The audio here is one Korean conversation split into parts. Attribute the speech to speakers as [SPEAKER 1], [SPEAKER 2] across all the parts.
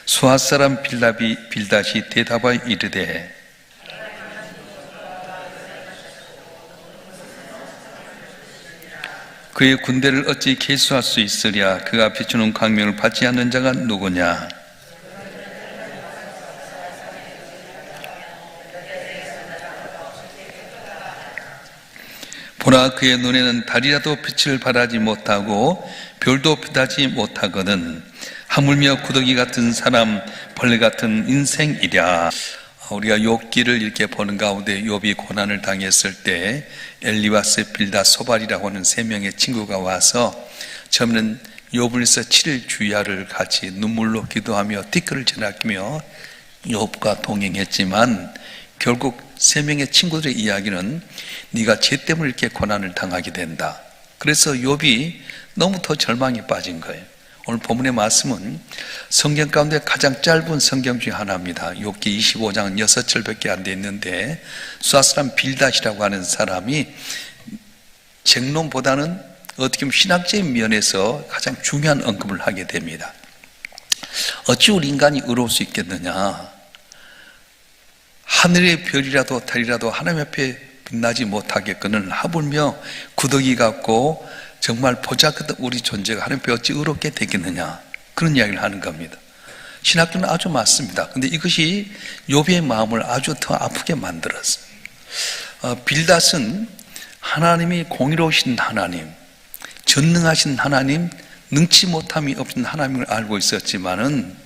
[SPEAKER 1] 수아 사람 빌닷이 대답하여 이르되 그의 군대를 어찌 계수할 수 있으랴? 그가 비추는 광명을 받지 않는 자가 누구냐? 보라, 그의 눈에는 달이라도 빛을 발하지 못하고 별도 빛하지 못하거든 하물며 구더기 같은 사람, 벌레 같은 인생이랴. 우리가 욥기를 이렇게 보는 가운데 욥이 고난을 당했을 때 엘리바스, 빌닷, 소발이라고 하는 세 명의 친구가 와서 처음에는 욥을 위해서 7일 주야를 같이 눈물로 기도하며 티끌을 지나며 욥과 동행했지만 결국 세 명의 친구들의 이야기는 네가 죄 때문에 이렇게 고난을 당하게 된다. 그래서 욥이 너무 더 절망에 빠진 거예요. 오늘 본문의 말씀은 성경 가운데 가장 짧은 성경 중에 하나입니다. 욥기 25장 6절밖에 안 돼 있는데 수아 사람 빌닷이라고 하는 사람이 쟁론보다는 어떻게 보면 신학적인 면에서 가장 중요한 언급을 하게 됩니다. 어찌 우리 인간이 의로울 수 있겠느냐? 하늘의 별이라도 달이라도 하나님 앞에 빛나지 못하겠거늘 하물며 구더기 같고 정말 보잘것없는 우리 존재가 하나님 앞에 어찌 의롭게 되겠느냐, 그런 이야기를 하는 겁니다. 신학교는 아주 맞습니다. 근데 이것이 욥의 마음을 아주 더 아프게 만들었어요. 빌닷은 하나님이 공의로우신 하나님, 전능하신 하나님, 능치 못함이 없는 하나님을 알고 있었지만은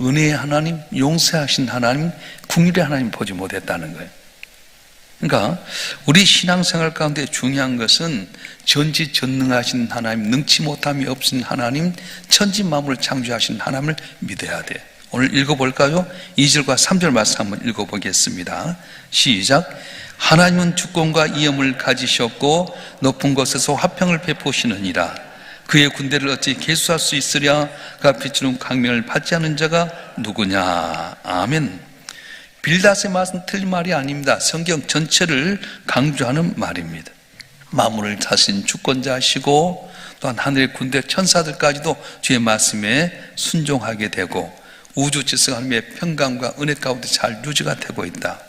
[SPEAKER 1] 은혜의 하나님, 용서하신 하나님, 긍휼의 하나님 보지 못했다는 거예요. 그러니까 우리 신앙생활 가운데 중요한 것은 전지전능하신 하나님, 능치 못함이 없으신 하나님, 천지만물을 창조하신 하나님을 믿어야 돼. 오늘 읽어볼까요? 2절과 3절 말씀 한번 읽어보겠습니다. 시작. 하나님은 주권과 이엄을 가지셨고 높은 곳에서 화평을 베푸시느니라. 그의 군대를 어찌 계수할 수 있으랴? 그가 비추는 광명을 받지 않은 자가 누구냐? 아멘. 빌닷의 말은 틀린 말이 아닙니다. 성경 전체를 강조하는 말입니다. 만물을 다스린 주권자시고 또한 하늘의 군대 천사들까지도 주의 말씀에 순종하게 되고 우주 질서가 하나님의 평강과 은혜 가운데 잘 유지가 되고 있다.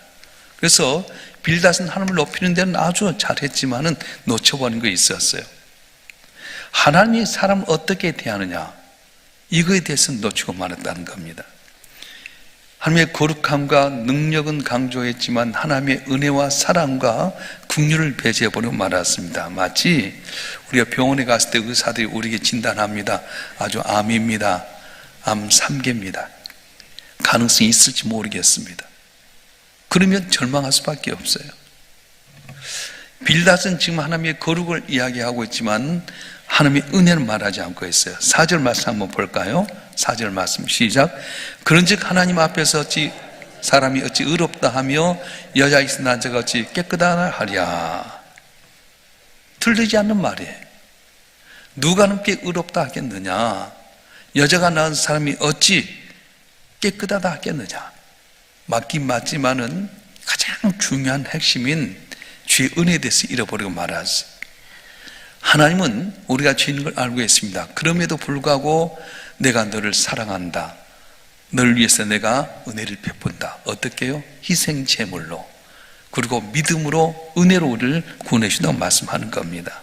[SPEAKER 1] 그래서 빌닷은 하나님을 높이는 데는 아주 잘했지만은 놓쳐버린 게 있었어요. 하나님이 사람을 어떻게 대하느냐, 이거에 대해서는 놓치고 말았다는 겁니다. 하나님의 거룩함과 능력은 강조했지만 하나님의 은혜와 사랑과 긍휼을 배제해버리고 말았습니다. 마치 우리가 병원에 갔을 때 의사들이 우리에게 진단합니다. 아주 암입니다. 암 3개입니다. 가능성이 있을지 모르겠습니다. 그러면 절망할 수밖에 없어요. 빌닷은 지금 하나님의 거룩을 이야기하고 있지만 하나님의 은혜는 말하지 않고 있어요. 4절 말씀 한번 볼까요? 4절 말씀 시작. 그런즉 하나님 앞에서 사람이 어찌 의롭다 하며 여자 있은 남자가 어찌 깨끗하나 하랴. 틀리지 않는 말이에요. 누가 넘게 의롭다 하겠느냐? 여자가 낳은 사람이 어찌 깨끗하다 하겠느냐? 맞긴 맞지만은 가장 중요한 핵심인 주의 은혜에 대해서 잃어버리고 말았어요. 하나님은 우리가 죄인 걸 알고 있습니다. 그럼에도 불구하고 내가 너를 사랑한다, 너를 위해서 내가 은혜를 베푼다. 어떻게 해요? 희생 제물로, 그리고 믿음으로 은혜로 우리를 구원해 주신다고 말씀하는 겁니다.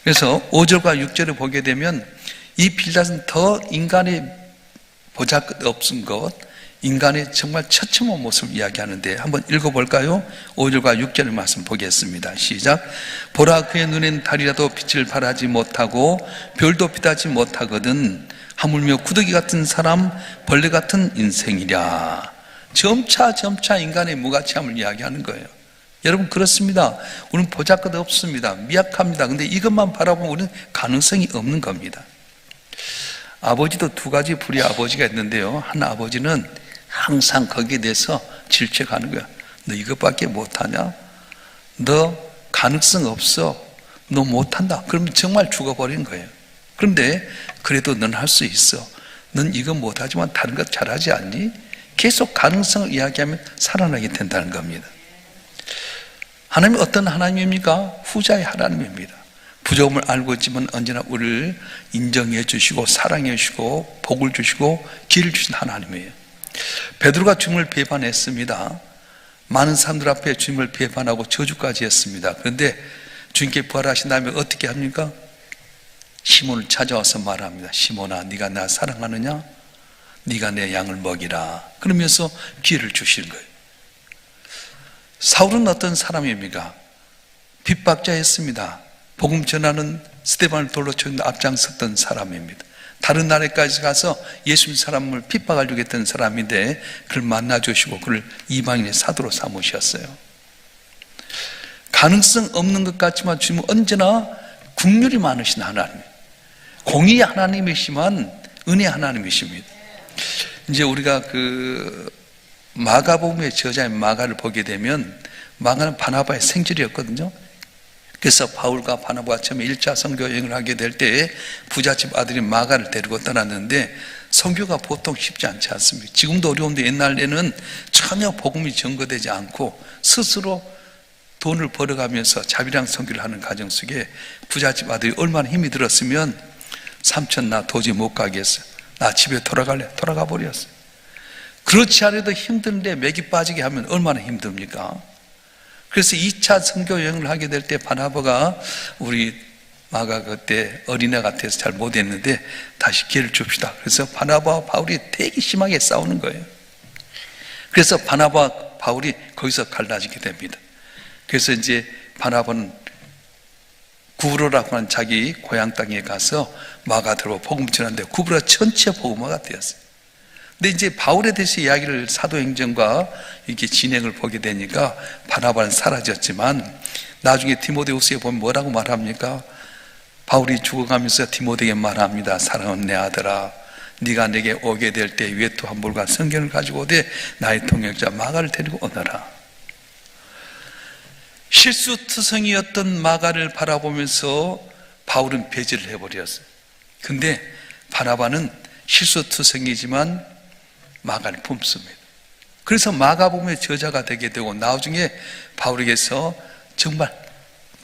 [SPEAKER 1] 그래서 5절과 6절을 보게 되면 이 빌닷은 더 인간의 보잘것없은 것, 인간의 정말 처참한 모습을 이야기하는데 한번 읽어볼까요? 5절과 6절의 말씀 보겠습니다. 시작. 보라, 그의 눈엔 달이라도 빛을 발하지 못하고 별도 빛하지 못하거든 하물며 구더기 같은 사람, 벌레 같은 인생이랴. 점차 인간의 무가치함을 이야기하는 거예요. 여러분, 그렇습니다. 우리는 보잘것없습니다. 미약합니다. 근데 이것만 바라보면 우리는 가능성이 없는 겁니다. 아버지도 두 가지 불의 아버지가 있는데요, 한 아버지는 항상 거기에 대해서 질책하는 거야. 너 이것밖에 못하냐? 너 가능성 없어. 너 못한다. 그러면 정말 죽어버린 거예요. 그런데 그래도 넌 할 수 있어. 넌 이건 못하지만 다른 것 잘하지 않니? 계속 가능성을 이야기하면 살아나게 된다는 겁니다. 하나님이 어떤 하나님입니까? 후자의 하나님입니다. 부족함을 알고 있지만 언제나 우리를 인정해 주시고 사랑해 주시고 복을 주시고 기회를 주신 하나님이에요. 베드로가 주님을 배반했습니다. 많은 사람들 앞에 주님을 배반하고 저주까지 했습니다. 그런데 주님께 부활하신 다음에 어떻게 합니까? 시몬을 찾아와서 말합니다. 시몬아, 네가 나 사랑하느냐? 네가 내 양을 먹이라. 그러면서 기회를 주시는 거예요. 사울은 어떤 사람입니까? 핍박자였습니다. 복음 전하는 스데반을 돌로 쳤는데 앞장섰던 사람입니다. 다른 나라까지 가서 예수님 사람을 핍박하려고 했던 사람인데 그를 만나주시고 그를 이방인의 사도로 삼으셨어요. 가능성 없는 것 같지만 주님은 언제나 긍휼이 많으신 하나님, 공의의 하나님이시만 은혜 하나님이십니다. 이제 우리가 그 마가복음의 저자인 마가를 보게 되면 마가는 바나바의 생질이었거든요. 그래서 바울과 바나바가 처음에 1차 선교 여행을 하게 될 때 부잣집 아들인 마가를 데리고 떠났는데 선교가 보통 쉽지 않지 않습니다. 지금도 어려운데 옛날에는 전혀 복음이 전거되지 않고 스스로 돈을 벌어가면서 자비랑 선교를 하는 과정 속에 부잣집 아들이 얼마나 힘이 들었으면 삼촌 나 도저히 못 가겠어. 나 집에 돌아갈래. 돌아가 버렸어요. 그렇지 않아도 힘든데 맥이 빠지게 하면 얼마나 힘듭니까? 그래서 2차 선교 여행을 하게 될 때 바나바가 우리 마가 그때 어린애 같아서 잘 못했는데 다시 기회를 줍시다. 그래서 바나바와 바울이 되게 심하게 싸우는 거예요. 그래서 바나바와 바울이 거기서 갈라지게 됩니다. 그래서 이제 바나바는 구브로라고 하는 자기 고향 땅에 가서 마가들로 복음 전하는데 구브로 전체 복음화가 되었어요. 근데 이제 바울에 대해서 이야기를 사도행전과 이렇게 진행을 보게 되니까 바나바는 사라졌지만 나중에 디모데후서에 보면 뭐라고 말합니까? 바울이 죽어가면서 디모데에게 말합니다. 사랑하는 내 아들아, 네가 내게 오게 될 때 외투 한 벌과 성경을 가지고 오되 나의 동역자 마가를 데리고 오너라. 실수투성이었던 마가를 바라보면서 바울은 배제를 해버렸어요. 근데 바나바는 실수투성이지만 마가를 품습니다. 그래서 마가복음의 저자가 되게 되고 나중에 바울에게서 정말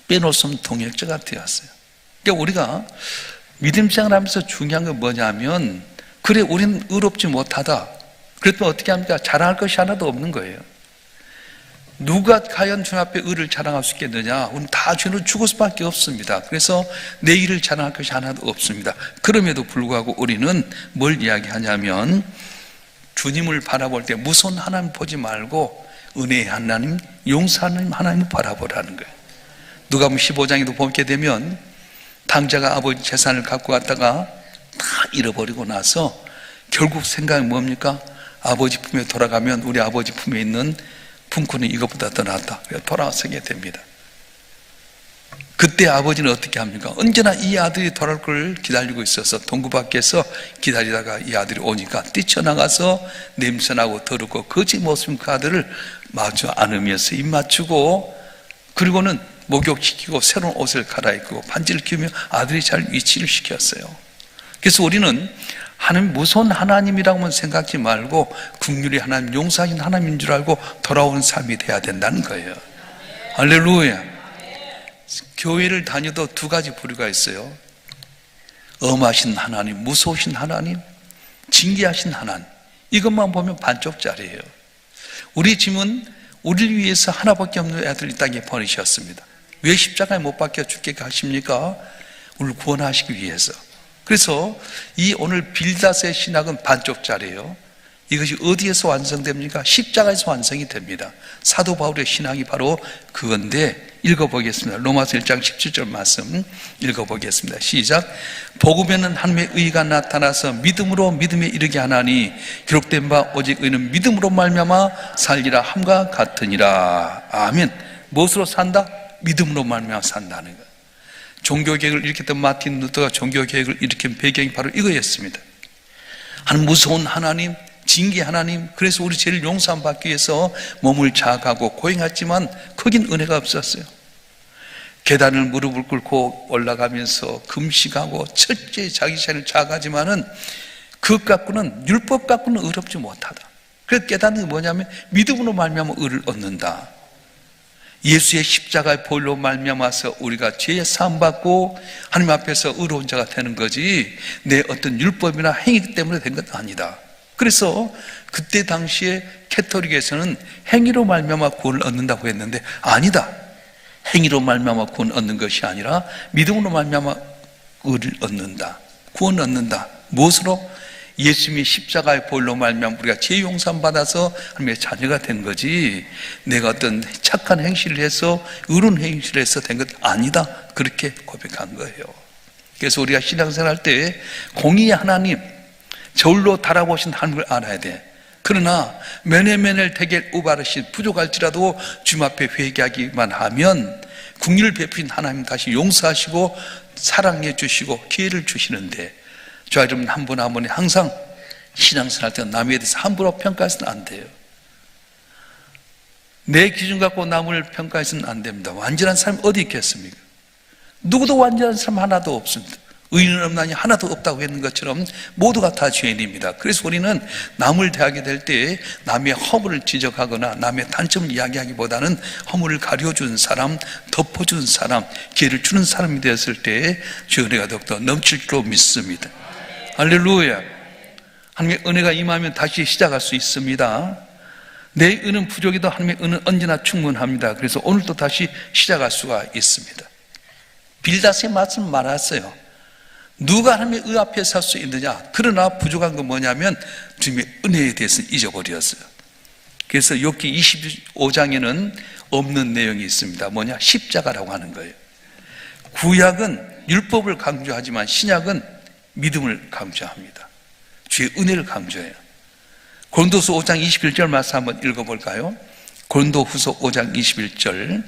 [SPEAKER 1] 빼놓을 수 없는 동역자가 되었어요. 그러니까 우리가 믿음 생활하면서 중요한 건 뭐냐면 그래 우리는 의롭지 못하다. 그랬더니 어떻게 합니까? 자랑할 것이 하나도 없는 거예요. 누가 과연 주님 앞에 의를 자랑할 수 있겠느냐? 우리는 다 죄로 죽을 수밖에 없습니다. 그래서 내 일을 자랑할 것이 하나도 없습니다. 그럼에도 불구하고 우리는 뭘 이야기하냐면 주님을 바라볼 때 무서운 하나님 보지 말고 은혜의 하나님, 용서하는 하나님을 바라보라는 거예요. 누가복음 15장에도 보게 되면 당자가 아버지 재산을 갖고 갔다가 다 잃어버리고 나서 결국 생각이 뭡니까? 아버지 품에 돌아가면 우리 아버지 품에 있는 품꾼이 이것보다 더 낫다. 돌아서게 됩니다. 그때 아버지는 어떻게 합니까? 언제나 이 아들이 돌아올 걸 기다리고 있어서 동구 밖에서 기다리다가 이 아들이 오니까 뛰쳐나가서 냄새나고 더럽고 거짓모습인 그 아들을 마주 안으면서 입 맞추고 그리고는 목욕시키고 새로운 옷을 갈아입고 반지를 끼우며 아들이 잘 위치를 시켰어요. 그래서 우리는 하나님 무서운 하나님이라고만 생각하지 말고 긍휼의 하나님, 용서하신 하나님인 줄 알고 돌아오는 삶이 돼야 된다는 거예요. 할렐루야. 교회를 다녀도 두 가지 부류가 있어요. 엄하신 하나님, 무서우신 하나님, 징계하신 하나님. 이것만 보면 반쪽짜리예요. 우리 주님은 우리를 위해서 하나밖에 없는 아들을 이 땅에 보내셨습니다. 왜 십자가에 못 박혀 죽게 하십니까? 우리를 구원하시기 위해서. 그래서 이 오늘 빌닷의 신학은 반쪽짜리예요. 이것이 어디에서 완성됩니까? 십자가에서 완성이 됩니다. 사도 바울의 신앙이 바로 그건데 읽어보겠습니다. 로마서 1장 17절 말씀 읽어보겠습니다. 시작. 복음에는 하나님의 의가 나타나서 믿음으로 믿음에 이르게 하나니 기록된 바 오직 의는 믿음으로 말미암아 살리라 함과 같으니라. 아멘. 무엇으로 산다? 믿음으로 말미암아 산다는 거예요. 종교개혁을 일으켰던 마틴 루터가 종교개혁을 일으킨 배경이 바로 이거였습니다. 하나님 무서운 하나님, 징계 하나님, 그래서 우리 죄를 용서함 받기 위해서 몸을 자각하고 고행했지만 거긴 은혜가 없었어요. 계단을 무릎을 꿇고 올라가면서 금식하고 철저히 자기 자신을 자각하지만은 그것 갖고는 율법 갖고는 의롭지 못하다. 그래서 깨닫는 게 뭐냐면 믿음으로 말미암아 의를 얻는다. 예수의 십자가의 보혈로 말미암아서 우리가 죄 사함 받고 하나님 앞에서 의로운 자가 되는 거지 내 어떤 율법이나 행위 때문에 된 것 아니다. 그래서 그때 당시에 캐토릭에서는 행위로 말미암아 구원을 얻는다고 했는데 아니다. 행위로 말미암아 구원 얻는 것이 아니라 믿음으로 말미암아 의를 얻는다. 구원 얻는다. 무엇으로? 예수님이 십자가의 보혈로 말미암아 우리가 죄 용서함 받아서 하나님의 자녀가 된 거지 내가 어떤 착한 행실을 해서 의로운 행실을 해서 된 것 아니다. 그렇게 고백한 거예요. 그래서 우리가 신앙생활 할 때 공의의 하나님, 저울로 달아보신 하나님을 알아야 돼. 그러나 메네메넬 대겔 우바르신 부족할지라도 주님 앞에 회개하기만 하면 국리를 베푸신 하나님 다시 용서하시고 사랑해 주시고 기회를 주시는데 저 여러분 한 분 한 분이 항상 신앙생활 할 때 남에 대해서 함부로 평가해서는 안 돼요. 내 기준 갖고 남을 평가해서는 안 됩니다. 완전한 사람이 어디 있겠습니까? 누구도 완전한 사람 하나도 없습니다. 의인은 없나니 하나도 없다고 했는 것처럼 모두가 다 죄인입니다. 그래서 우리는 남을 대하게 될 때 남의 허물을 지적하거나 남의 단점을 이야기하기보다는 허물을 가려준 사람, 덮어준 사람, 기회를 주는 사람이 되었을 때 주의 은혜가 더욱더 넘칠 줄로 믿습니다. 할렐루야. 하나님의 은혜가 임하면 다시 시작할 수 있습니다. 내 은은 부족해도 하나님의 은은 언제나 충분합니다. 그래서 오늘도 다시 시작할 수가 있습니다. 빌닷의 말씀 말았어요. 누가 하나님의 의 앞에 설 수 있느냐? 그러나 부족한 건 뭐냐면 주님의 은혜에 대해서 잊어버렸어요. 그래서 욥기 25장에는 없는 내용이 있습니다. 뭐냐? 십자가라고 하는 거예요. 구약은 율법을 강조하지만 신약은 믿음을 강조합니다. 주의 은혜를 강조해요. 고린도서 5장 21절 말씀 한번 읽어볼까요? 고린도후서 5장 21절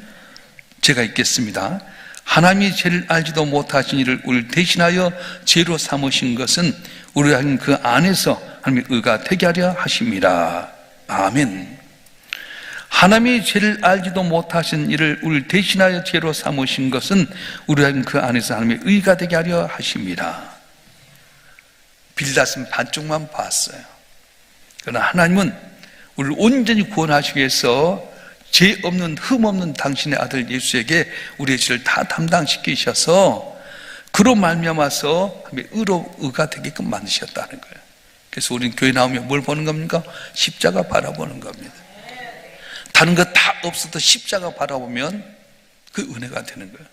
[SPEAKER 1] 제가 읽겠습니다. 하나님이 죄를 알지도 못하신 이를 우리를 대신하여 죄로 삼으신 것은 우리가 그 안에서 하나님의 의가 되게 하려 하심이라. 아멘. 하나님이 죄를 알지도 못하신 이를 우리를 대신하여 죄로 삼으신 것은 우리가 그 안에서 하나님의 의가 되게 하려 하심이라. 빌닷은 반쪽만 봤어요. 그러나 하나님은 우리를 온전히 구원하시기 위해서 죄 없는 흠 없는 당신의 아들 예수에게 우리의 죄를 다 담당시키셔서 그로 말미암아서 의가 되게끔 만드셨다는 거예요. 그래서 우리는 교회 나오면 뭘 보는 겁니까? 십자가 바라보는 겁니다. 다른 거 다 없어도 십자가 바라보면 그 은혜가 되는 거예요.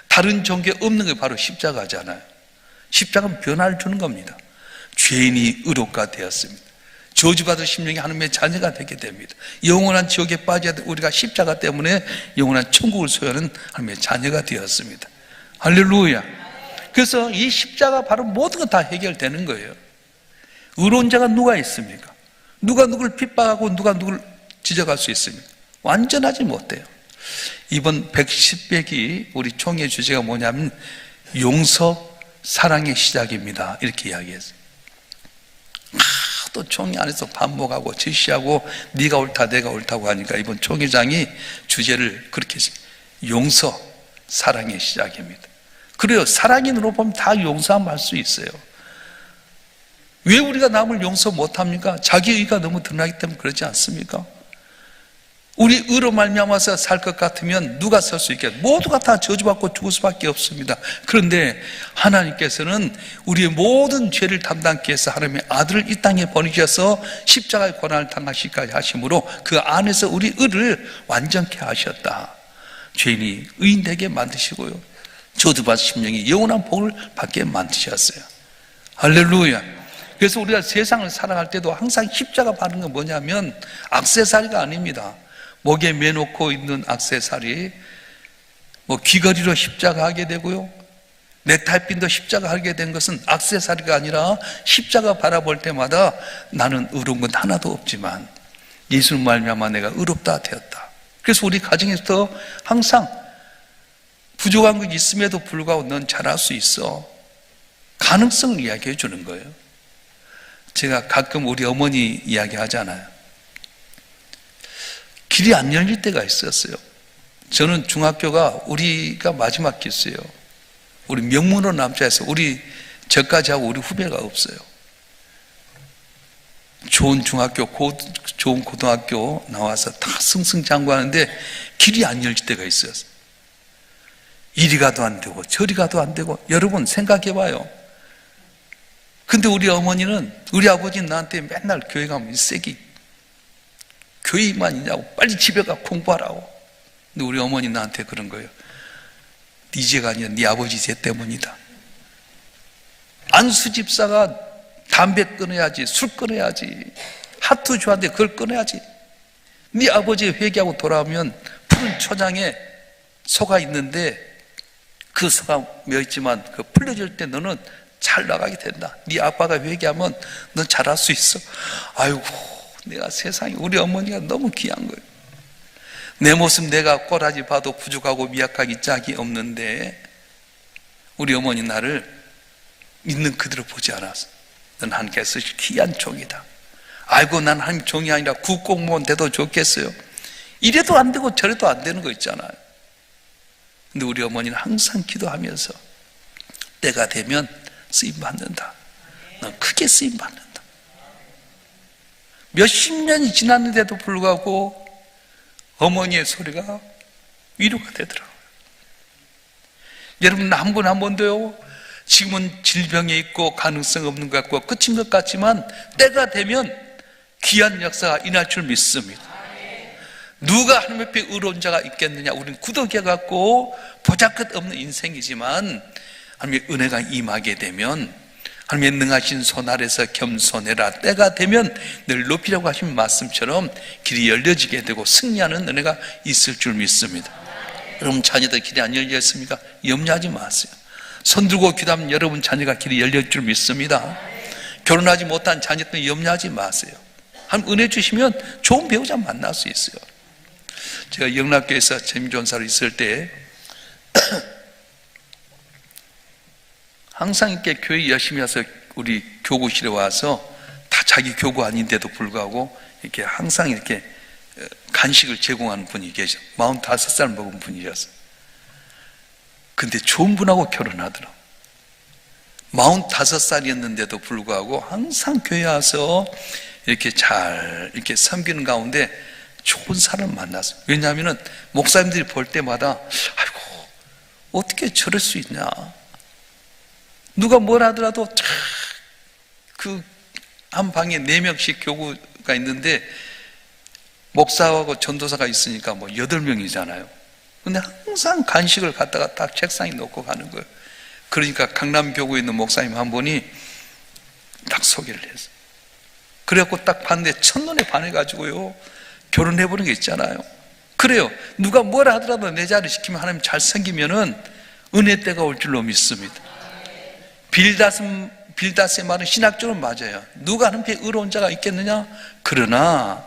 [SPEAKER 1] 다른 종교에 없는 게 바로 십자가잖아요. 십자가는 변화를 주는 겁니다. 죄인이 의롭가 되었습니다. 저주받을 심령이 하나님의 자녀가 되게 됩니다. 영원한 지옥에 빠져야 돼. 우리가 십자가 때문에 영원한 천국을 소유하는 하나님의 자녀가 되었습니다. 할렐루야. 그래서 이 십자가 바로 모든 것 다 해결되는 거예요. 의로운 자가 누가 있습니까? 누가 누구를 핍박하고 누가 누구를 지적할 수 있습니까? 완전하지 못해요. 이번 110백이 우리 총회 주제가 뭐냐면 용서 사랑의 시작입니다. 이렇게 이야기했어요. 또 총회 안에서 반복하고 지시하고 네가 옳다 내가 옳다고 하니까 이번 총회장이 주제를 그렇게 했어요. 용서 사랑의 시작입니다. 그래요. 사랑인으로 보면 다 용서하면 할 수 있어요. 왜 우리가 남을 용서 못합니까? 자기 의가 너무 드러나기 때문에 그렇지 않습니까? 우리 의로 말미암아서 살 것 같으면 누가 설 수 있겠어요? 모두가 다 저주받고 죽을 수밖에 없습니다. 그런데 하나님께서는 우리의 모든 죄를 담당케 해서 하나님의 아들을 이 땅에 보내셔서 십자가의 고난을 당하시기까지 하심으로 그 안에서 우리 의를 완전케 하셨다. 죄인이 의인 되게 만드시고요, 저주받은 심령이 영원한 복을 받게 만드셨어요. 할렐루야. 그래서 우리가 세상을 살아갈 때도 항상 십자가 바르는 건 뭐냐면 액세서리가 아닙니다. 목에 매놓고 있는 액세서리, 귀걸이로 십자가 하게 되고요, 넥타이핀도 십자가 하게 된 것은 액세서리가 아니라 십자가 바라볼 때마다 나는 의로운 건 하나도 없지만 예수님 말미암아 내가 의롭다 되었다. 그래서 우리 가정에서 항상 부족한 것 있음에도 불구하고 넌 잘할 수 있어. 가능성을 이야기해 주는 거예요. 제가 가끔 우리 어머니 이야기 하잖아요. 길이 안 열릴 때가 있었어요. 저는 중학교가 우리가 마지막 기수예요. 우리 명문호 남자에서 저까지 하고 우리 후배가 없어요. 좋은 중학교, 좋은 고등학교 나와서 다 승승장구하는데 길이 안 열릴 때가 있어요. 이리 가도 안 되고 저리 가도 안 되고. 여러분 생각해 봐요. 근데 우리 어머니는, 우리 아버지는 나한테 맨날 교회 가면 세기, 교회만 있냐고, 빨리 집에 가 공부하라고. 근데 우리 어머니 나한테 그런 거예요. 네 죄가 아니야, 네 아버지 죄 때문이다. 안수 집사가 담배 끊어야지, 술 끊어야지, 하트 좋아하는데 그걸 끊어야지. 네 아버지 회개하고 돌아오면 푸른 초장에 소가 있는데 그 소가 멸있지만 그 풀려질 때 너는 잘 나가게 된다. 네 아빠가 회개하면 넌 잘할 수 있어. 아이고, 내가 세상에, 우리 어머니가 너무 귀한 거예요. 내 모습 내가 꼬라지 봐도 부족하고 미약하기 짝이 없는데 우리 어머니 나를 있는 그대로 보지 않았어. 넌 하나님께서 귀한 종이다. 아이고, 난 하나님 종이 아니라 국공무원 돼도 좋겠어요. 이래도 안 되고 저래도 안 되는 거 있잖아요. 근데 우리 어머니는 항상 기도하면서 때가 되면 쓰임받는다. 넌 크게 쓰임받는다. 몇십 년이 지났는데도 불구하고 어머니의 소리가 위로가 되더라고요. 여러분, 한 분 한 번도요, 지금은 질병에 있고 가능성 없는 것 같고 끝인 것 같지만 때가 되면 귀한 역사가 일어날 줄 믿습니다. 누가 하나님 앞에 의로운 자가 있겠느냐. 우리는 구덕해갖고 보잘것없는 인생이지만 하나님의 은혜가 임하게 되면, 하나님의 능하신 손 아래서 겸손해라, 때가 되면 늘 높이라고 하신 말씀처럼 길이 열려지게 되고 승리하는 은혜가 있을 줄 믿습니다. 여러분 자녀들 길이 안 열려 있습니까? 염려하지 마세요. 손 들고 기도하면 여러분 자녀가 길이 열릴 줄 믿습니다. 결혼하지 못한 자녀들 염려하지 마세요. 하나님 은혜 주시면 좋은 배우자 만날 수 있어요. 제가 영락교에서 재미전사로 있을 때 항상 이렇게 교회 열심히 와서 우리 교구실에 와서 다 자기 교구 아닌데도 불구하고 이렇게 항상 이렇게 간식을 제공하는 분이 계셔. 45살 먹은 분이셨어요. 근데 좋은 분하고 결혼하더라고. 45살이었는데도 불구하고 항상 교회 와서 이렇게 잘 이렇게 섬기는 가운데 좋은 사람 만났어요. 왜냐하면 목사님들이 볼 때마다 아이고, 어떻게 저럴 수 있냐. 누가 뭘 하더라도 그 한 방에 4명씩 교구가 있는데 목사하고 전도사가 있으니까 뭐 8명이잖아요. 근데 항상 간식을 갖다가 딱 책상에 놓고 가는 거예요. 그러니까 강남교구에 있는 목사님 한 분이 딱 소개를 했어요. 그래갖고 딱 봤는데 첫눈에 반해가지고요, 결혼해보는 게 있잖아요. 그래요. 누가 뭘 하더라도 내 자리를 시키면 하나님 잘 섬기면은 은혜 때가 올 줄로 믿습니다. 빌닷의 말은 신학적으로 맞아요. 누가 하나님께 의로운 자가 있겠느냐? 그러나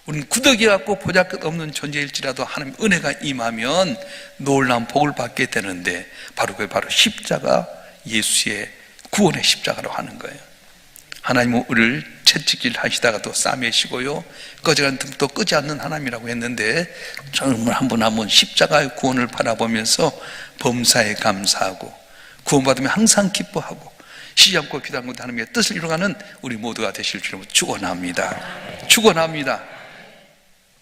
[SPEAKER 1] 우리는 구덕이 갖고 보잘것없는 존재일지라도 하나님 은혜가 임하면 놀라운 복을 받게 되는데, 그게 바로 십자가, 예수의 구원의 십자가로 하는 거예요. 하나님은 우리를 채찍질 하시다가도 싸매시고요, 꺼져가는 등도 끄지 않는 하나님이라고 했는데, 정말 한 번 한 번 십자가의 구원을 바라보면서 범사에 감사하고 구원받으면 항상 기뻐하고 쉬지 않고 기도하는 것도 하나님의 뜻을 이루어가는 우리 모두가 되실 줄로 축원합니다. 축원합니다.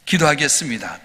[SPEAKER 1] 기도하겠습니다.